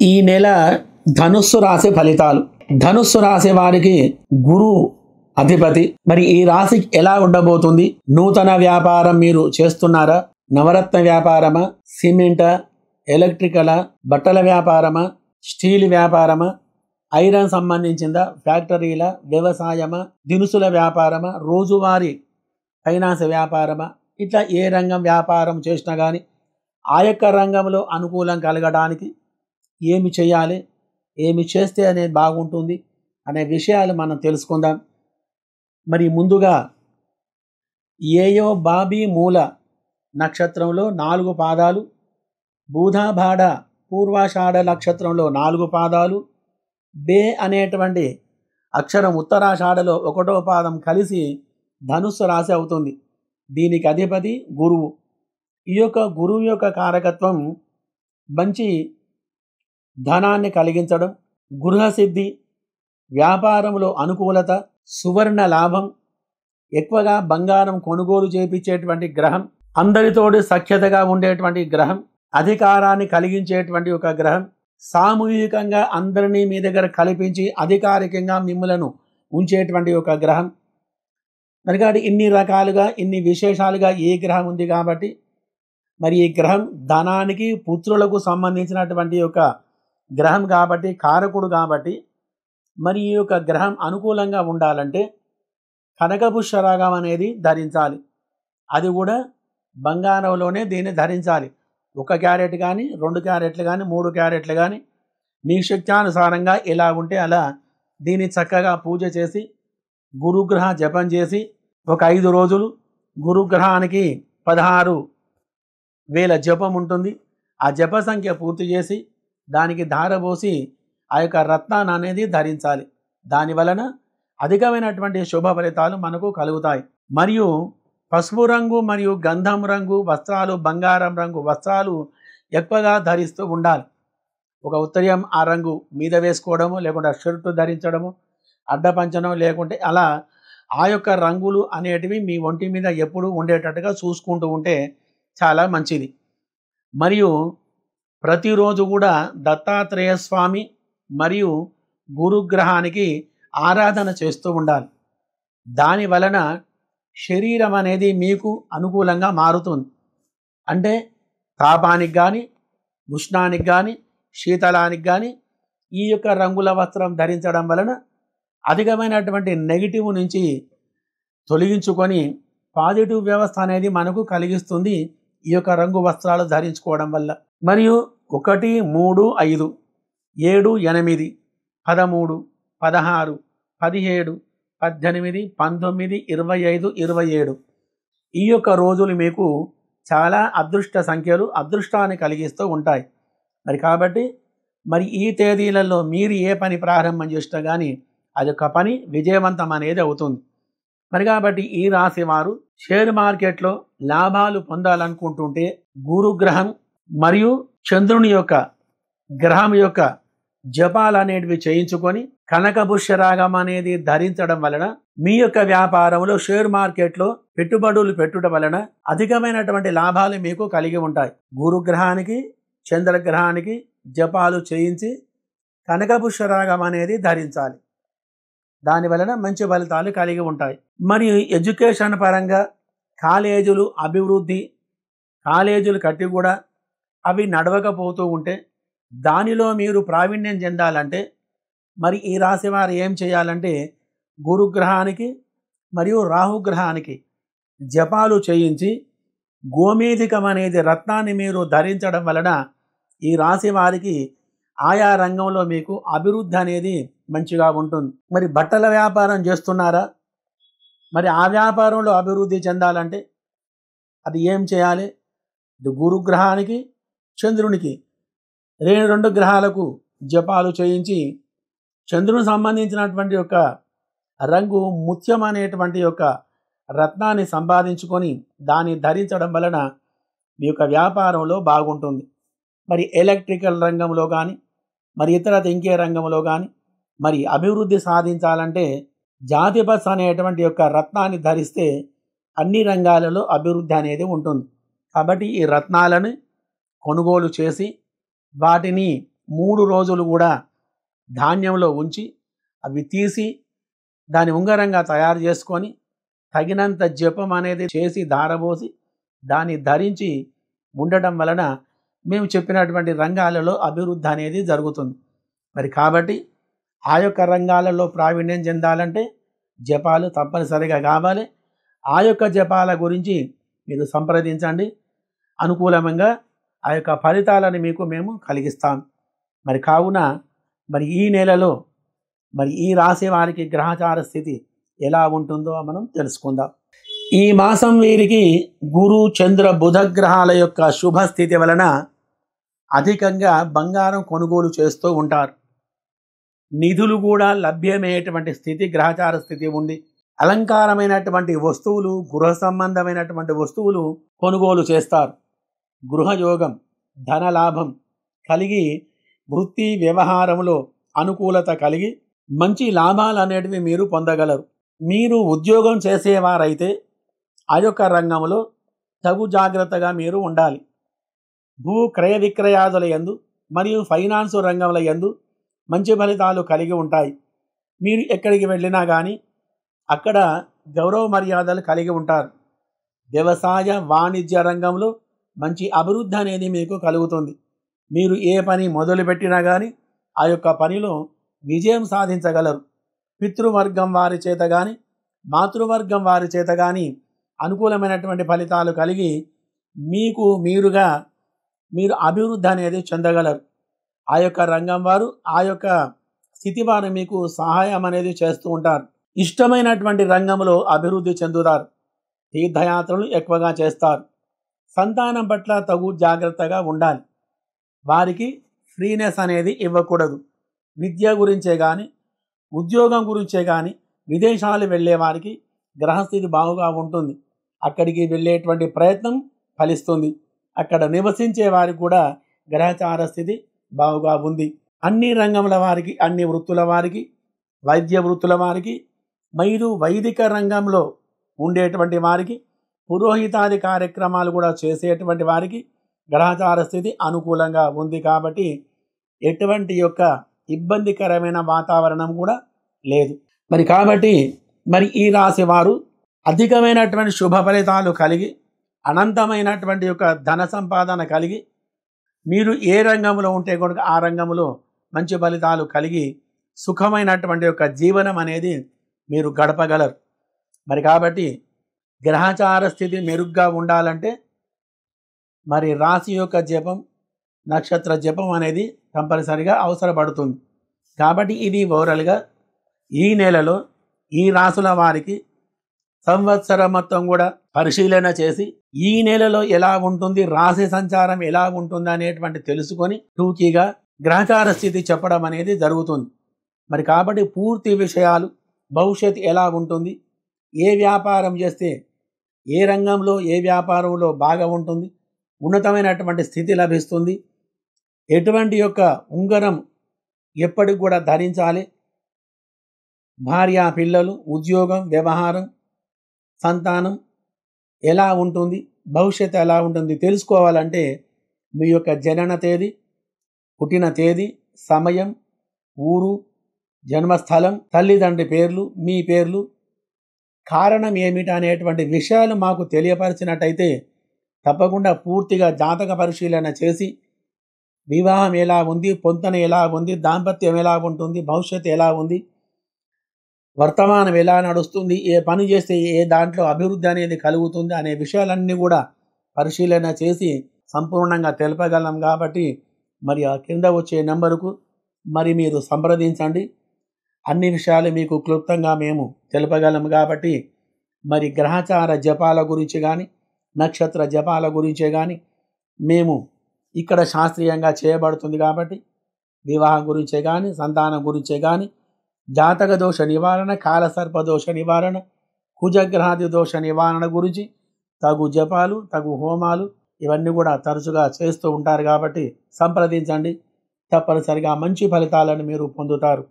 ఈ నెల ధనుస్సు రాశి ఫలితాలు. ధనుస్సు రాశి వారికి గురువు అధిపతి. మరి ఈ రాశి ఎలా ఉండబోతుంది? నూతన వ్యాపారం మీరు చేస్తున్నారా? నవరత్న వ్యాపారమా, సిమెంటా, ఎలక్ట్రికలా, బట్టల వ్యాపారమా, స్టీల్ వ్యాపారమా, ఐరన్ సంబంధించిందా, ఫ్యాక్టరీల, వ్యవసాయమా, దినుసుల వ్యాపారమా, రోజువారీ ఫైనాన్స్ వ్యాపారమా, ఇట్లా ఏ రంగం వ్యాపారం చేసినా కానీ ఆ యొక్క రంగంలో అనుకూలం కలగడానికి ఏమి చేయాలి, ఏమి చేస్తే అనేది బాగుంటుంది అనే విషయాలు మనం తెలుసుకుందాం. మరి ముందుగా ఏయో బాబీ మూల నక్షత్రంలో 4 పాదాలు, బూధాబాడ పూర్వాషాఢ నక్షత్రంలో 4 పాదాలు, బే అనేటువంటి అక్షరం ఉత్తరాషాఢలో 1వ పాదం కలిసి ధనుస్సు రాశి అవుతుంది. దీనికి అధిపతి గురువు. ఈ యొక్క గురువు యొక్క కారకత్వం మంచి ధనాన్ని కలిగించడం, గృహసిద్ధి, వ్యాపారంలో అనుకూలత, సువర్ణ లాభం, ఎక్కువగా బంగారం కొనుగోలు చేయించేటువంటి గ్రహం, అందరితోటి సఖ్యతగా ఉండేటువంటి గ్రహం, అధికారాన్ని కలిగించేటువంటి ఒక గ్రహం, సామూహికంగా అందరినీ మీ దగ్గర కల్పించి అధికారికంగా మిమ్మలను ఉంచేటువంటి ఒక గ్రహం. మరి కాబట్టి ఇన్ని రకాలుగా ఇన్ని విశేషాలుగా ఈ గ్రహం ఉంది కాబట్టి మరి ఈ గ్రహం ధనానికి పుత్రులకు సంబంధించినటువంటి ఒక గ్రహం కాబట్టి, కారకుడు కాబట్టి మరి ఈ యొక్క గ్రహం అనుకూలంగా ఉండాలంటే కనకపుష్యరాగం అనేది ధరించాలి. అది కూడా బంగారంలోనే దీన్ని ధరించాలి. 1 క్యారెట్ కానీ, 2 క్యారెట్లు కానీ, 3 క్యారెట్లు కానీ మీ శక్త్యానుసారంగా ఎలా ఉంటే అలా దీన్ని చక్కగా పూజ చేసి గురుగ్రహ జపం చేసి ఒక 5 రోజులు గురుగ్రహానికి 16,000 జపం ఉంటుంది. ఆ జప సంఖ్య పూర్తి చేసి దానికి ధారపోసి ఆ యొక్క రత్నాన్ని అనేది ధరించాలి. దానివలన అధికమైనటువంటి శుభ ఫలితాలు మనకు కలుగుతాయి. మరియు పసుపు రంగు మరియు గంధం రంగు వస్త్రాలు, బంగారం రంగు వస్త్రాలు ఎక్కువగా ధరిస్తూ ఉండాలి. ఒక ఉత్తరీయం ఆ రంగు మీద వేసుకోవడము, లేకుంటే షర్టు ధరించడము, అడ్డపంచడం, లేకుంటే అలా ఆ యొక్క రంగులు అనేటివి మీ ఒంటి మీద ఎప్పుడూ ఉండేటట్టుగా చూసుకుంటూ ఉంటే చాలా మంచిది. మరియు ప్రతిరోజు కూడా దత్తాత్రేయ స్వామి మరియు గురుగ్రహానికి ఆరాధన చేస్తూ ఉండాలి. దాని వలన శరీరం అనేది మీకు అనుకూలంగా మారుతుంది. అంటే తాపానికి కానీ, ఉష్ణానికి కానీ, శీతలానికి కానీ ఈ యొక్క రంగుల వస్త్రం ధరించడం వలన అధికమైనటువంటి నెగిటివ్ నుంచి తొలగించుకొని పాజిటివ్ వ్యవస్థ అనేది మనకు కలిగిస్తుంది ఈ యొక్క రంగు వస్త్రాలు ధరించుకోవడం వల్ల. మరియు 1, 3, 5, 7, 8, 13, 16, 17, 18, 19, 25, 27 ఈ యొక్క రోజులు మీకు చాలా అదృష్ట సంఖ్యలు, అదృష్టాన్ని కలిగిస్తూ ఉంటాయి. మరి కాబట్టి మరి ఈ తేదీలలో మీరు ఏ పని ప్రారంభం చేసినా కానీ అది ఒక పని విజయవంతం అనేది అవుతుంది. మరి కాబట్టి ఈ రాశి వారు షేర్ మార్కెట్లో లాభాలు పొందాలనుకుంటుంటే గురుగ్రహం మరియు చంద్రుని యొక్క గ్రహం యొక్క జపాలు అనేటివి చేయించుకొని కనకపుష్యరాగం అనేది ధరించడం వలన మీ యొక్క వ్యాపారంలో షేర్ మార్కెట్లో పెట్టుబడులు పెట్టుట వలన అధికమైనటువంటి లాభాలు మీకు కలిగి ఉంటాయి. గురుగ్రహానికి, చంద్రగ్రహానికి జపాలు చేయించి కనకపుష్యరాగం అనేది ధరించాలి. దాని వలన మంచి ఫలితాలు కలిగి ఉంటాయి. మరియు ఎడ్యుకేషన్ పరంగా కాలేజీలు అభివృద్ధి, కాలేజీలు కట్టి కూడా అవి నడవకపోతూ ఉంటే దానిలో మీరు ప్రావీణ్యం చెందాలంటే మరి ఈ రాశి వారు ఏం చేయాలంటే గురుగ్రహానికి మరియు రాహుగ్రహానికి జపాలు చేయించి గోమేధికం అనేది రత్నాన్ని మీరు ధరించడం వలన ఈ రాశి వారికి ఆయా రంగంలో మీకు అభివృద్ధి అనేది మంచిగా ఉంటుంది. మరి బట్టల వ్యాపారం చేస్తున్నారా? మరి ఆ వ్యాపారంలో అభివృద్ధి చెందాలంటే అది ఏం చేయాలి? గురుగ్రహానికి, చంద్రునికి 2 గ్రహాలకు జపాలు చేయించి చంద్రునికి సంబంధించినటువంటి యొక్క రంగు ముత్యం అనేటువంటి యొక్క రత్నాన్ని సంపాదించుకొని దాన్ని ధరించడం వలన మీ యొక్క వ్యాపారంలో బాగుంటుంది. మరి ఎలక్ట్రికల్ రంగంలో కానీ మరి ఇతర ఇంకే రంగంలో కానీ మరి అభివృద్ధి సాధించాలంటే జాతిపత్స అనేటువంటి యొక్క రత్నాన్ని ధరిస్తే అన్ని రంగాలలో అభివృద్ధి అనేది ఉంటుంది. కాబట్టి ఈ రత్నాలను కొనుగోలు చేసి వాటిని 3 రోజులు కూడా ధాన్యంలో ఉంచి అవి తీసి దాని ఉంగరంగా తయారు చేసుకొని తగినంత జపం అనేది చేసి ధారపోసి దాన్ని ధరించి ఉండటం వలన మేము చెప్పినటువంటి రంగాలలో అభివృద్ధి అనేది జరుగుతుంది. మరి కాబట్టి ఆ యొక్క రంగాలలో ప్రావీణ్యం చెందాలంటే జపాలు తప్పనిసరిగా కావాలి. ఆ యొక్క జపాల గురించి మీరు సంప్రదించండి. అనుకూలంగా ఆ యొక్క ఫలితాలను మీకు మేము కలిగిస్తాం. మరి కావున మరి ఈ నెలలో మరి ఈ రాశి వారికి గ్రహచార స్థితి ఎలా ఉంటుందో మనం తెలుసుకుందాం. ఈ మాసం వీరికి గురు చంద్ర బుధ గ్రహాల యొక్క శుభస్థితి వలన అధికంగా బంగారం కొనుగోలు చేస్తూ ఉంటారు. నిధులు కూడా లభ్యమయ్యేటువంటి స్థితి గ్రహచార స్థితి ఉంది. అలంకారమైనటువంటి వస్తువులు, గృహ సంబంధమైనటువంటి వస్తువులు కొనుగోలు చేస్తారు. గృహయోగం, ధనలాభం కలిగి వృత్తి వ్యవహారంలో అనుకూలత కలిగి మంచి లాభాలు అనేటివి మీరు పొందగలరు. మీరు ఉద్యోగం చేసేవారైతే ఆ యొక్క రంగంలో తగు జాగ్రత్తగా మీరు ఉండాలి. భూ క్రయ విక్రయాదుల యందు మరియు ఫైనాన్సు రంగంల యందు మంచి ఫలితాలు కలిగి ఉంటాయి. మీరు ఎక్కడికి వెళ్ళినా కానీ అక్కడ గౌరవ మర్యాదలు కలిగి ఉంటారు. వ్యవసాయ వాణిజ్య రంగంలో మంచి అభివృద్ధి అనేది మీకు కలుగుతుంది. మీరు ఏ పని మొదలుపెట్టినా కానీ ఆ యొక్క పనిలో విజయం సాధించగలరు. పితృవర్గం వారి చేత కానీ మాతృవర్గం వారి చేత కానీ అనుకూలమైనటువంటి ఫలితాలు కలిగి మీరు అభివృద్ధి అనేది చెందగలరు. ఆ యొక్క రంగం వారు, ఆ యొక్క స్థితి వారు మీకు సహాయం అనేది చేస్తూ ఉంటారు. ఇష్టమైనటువంటి రంగంలో అభివృద్ధి చెందుతారు. తీర్థయాత్రలు ఎక్కువగా చేస్తారు. సంతానం పట్ల తగు జాగ్రత్తగా ఉండాలి. వారికి ఫ్రీనెస్ అనేది ఇవ్వకూడదు. విద్య గురించే కానీ ఉద్యోగం గురించే కానీ విదేశాలు వెళ్ళే వారికి గ్రహస్థితి బాగుగా ఉంటుంది. అక్కడికి వెళ్ళేటువంటి ప్రయత్నం ఫలిస్తుంది. అక్కడ నివసించే వారికి కూడా గ్రహచార స్థితి బాగుగా ఉంది. అన్ని రంగముల వారికి, అన్ని వృత్తుల వారికి, వైద్య వృత్తుల వారికి, మరియు వైదిక రంగంలో ఉండేటువంటి వారికి, పురోహితాది కార్యక్రమాలు కూడా చేసేటువంటి వారికి గ్రహచార స్థితి అనుకూలంగా ఉంది. కాబట్టి ఎటువంటి యొక్క ఇబ్బందికరమైన వాతావరణం కూడా లేదు. కాబట్టి ఈ రాశి వారు అధికమైనటువంటి శుభ ఫలితాలు కలిగి అనంతమైనటువంటి యొక్క ధన సంపాదన కలిగి మీరు ఏ రంగంలో ఉంటే కనుక ఆ రంగంలో మంచి ఫలితాలు కలిగి సుఖమైనటువంటి యొక్క జీవనం అనేది మీరు గడపగలరు. కాబట్టి గ్రహచార స్థితి మెరుగ్గా ఉండాలంటే రాశి యొక్క జపం, నక్షత్ర జపం అనేది కంపల్సరిగా అవసరపడుతుంది. కాబట్టి ఇది ఓవరాల్గా ఈ నెలలో ఈ రాశుల వారికి సంవత్సరం మొత్తం కూడా పరిశీలన చేసి ఈ నెలలో ఎలా ఉంటుంది, రాశి సంచారం ఎలా ఉంటుంది అనేటువంటి తెలుసుకొని టూకీగా గ్రహచార స్థితి చెప్పడం అనేది జరుగుతుంది. కాబట్టి పూర్తి విషయాలు, భవిష్యత్తు ఎలా ఉంటుంది, ఏ వ్యాపారం చేస్తే ఏ రంగంలో ఏ వ్యాపారంలో బాగా ఉంటుంది, ఉన్నతమైనటువంటి స్థితి లభిస్తుంది, ఎటువంటి యొక్క ఉంగరం ఎప్పటికి కూడా ధరించాలి, భార్య పిల్లలు, ఉద్యోగం, వ్యవహారం, సంతానం ఎలా ఉంటుంది, భవిష్యత్తు ఎలా ఉంటుంది తెలుసుకోవాలంటే మీ యొక్క జనన తేదీ, పుట్టిన తేదీ, సమయం, ఊరు, జన్మస్థలం, తల్లిదండ్రి పేర్లు, మీ పేర్లు, కారణం ఏమిటి అనేటువంటి విషయాలు మాకు తెలియపరిచినట్టయితే తప్పకుండా పూర్తిగా జాతక పరిశీలన చేసి వివాహం ఎలా ఉంది, పొంతన ఎలా ఉంది, దాంపత్యం ఎలా ఉంటుంది, భవిష్యత్తు ఎలా ఉంది, వర్తమానం ఎలా నడుస్తుంది, ఏ పని చేస్తే ఏ దాంట్లో అభివృద్ధి అనేది కలుగుతుంది అనే విషయాలన్నీ కూడా పరిశీలన చేసి సంపూర్ణంగా తెలపగలం. కాబట్టి ఆ కింద వచ్చే నెంబరుకు మీరు సంప్రదించండి. అన్ని విషయాలు మీకు క్లుప్తంగా మేము తెలపగలం. కాబట్టి గ్రహచార జపాల గురించి కానీ నక్షత్ర జపాల గురించే కానీ మేము ఇక్కడ శాస్త్రీయంగా చేయబడుతుంది. కాబట్టి వివాహం గురించే కానీ సంతానం గురించే కానీ జాతక దోష నివారణ, కాలసర్ప దోష నివారణ, కుజగ్రహాది దోష నివారణ గురించి తగు జపాలు, తగు హోమాలు ఇవన్నీ కూడా తరచుగా చేస్తూ ఉంటారు. కాబట్టి సంప్రదించండి. తప్పనిసరిగా మంచి ఫలితాలను మీరు పొందుతారు.